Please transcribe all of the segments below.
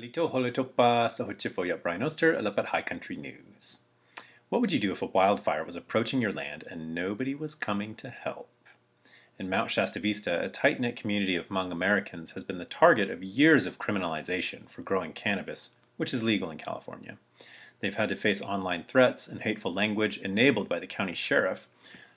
Halito Holotopa sa Hochifoya Brian Oaster, Alapat High Country News. What would you do if a wildfire was approaching your land and nobody was coming to help? In Mount Shasta Vista, a tight-knit community of Hmong Americans has been the target of years of criminalization for growing cannabis, which is legal in California. They've had to face online threats and hateful language enabled by the county sheriff.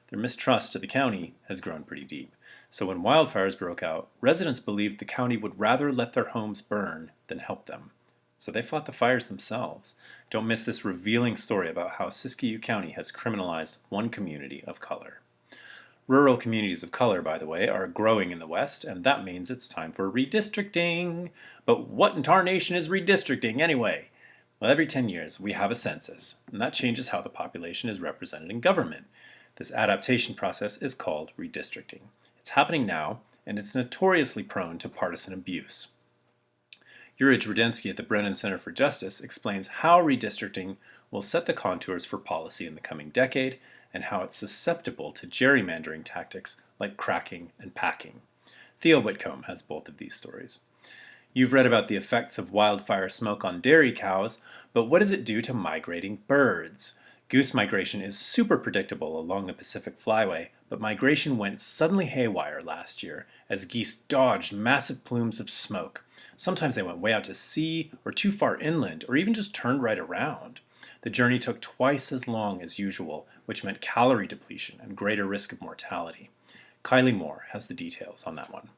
Their mistrust of the county has grown pretty deep. So when wildfires broke out, residents believed the county would rather let their homes burn than help them. So they fought the fires themselves. Don't miss this revealing story about how Siskiyou County has criminalized one community of color. Rural communities of color, by the way, are growing in the West, and that means it's time for redistricting. But what in tarnation is redistricting anyway? Well, every 10 years we have a census, and that changes how the population is represented in government. This adaptation process is called redistricting. It's happening now, and it's notoriously prone to partisan abuse. Urij Rudensky at the Brennan Center for Justice explains how redistricting will set the contours for policy in the coming decade and how it's susceptible to gerrymandering tactics like cracking and packing. Theo Whitcomb has both of these stories. You've read about the effects of wildfire smoke on dairy cows, but what does it do to migrating birds? Goose migration is super predictable along the Pacific Flyway, but migration went suddenly haywire last year as geese dodged massive plumes of smoke. Sometimes they went way out to sea or too far inland or even just turned right around. The journey took twice as long as usual, which meant calorie depletion and greater risk of mortality. Kylie Moore has the details on that one.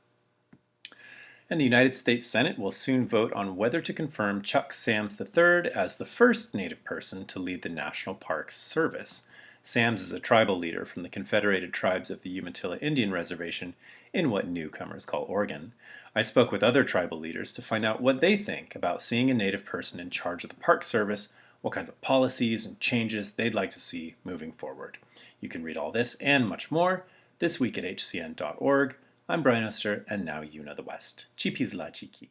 And the United States Senate will soon vote on whether to confirm Chuck Sams III as the first Native person to lead the National Parks Service. Sams is a tribal leader from the Confederated Tribes of the Umatilla Indian Reservation in what newcomers call Oregon. I spoke with other tribal leaders to find out what they think about seeing a Native person in charge of the Park Service, what kinds of policies and changes they'd like to see moving forward. You can read all this and much more this week at hcn.org. I'm Brian Oaster, and now you know the West. Chipizla Chiki.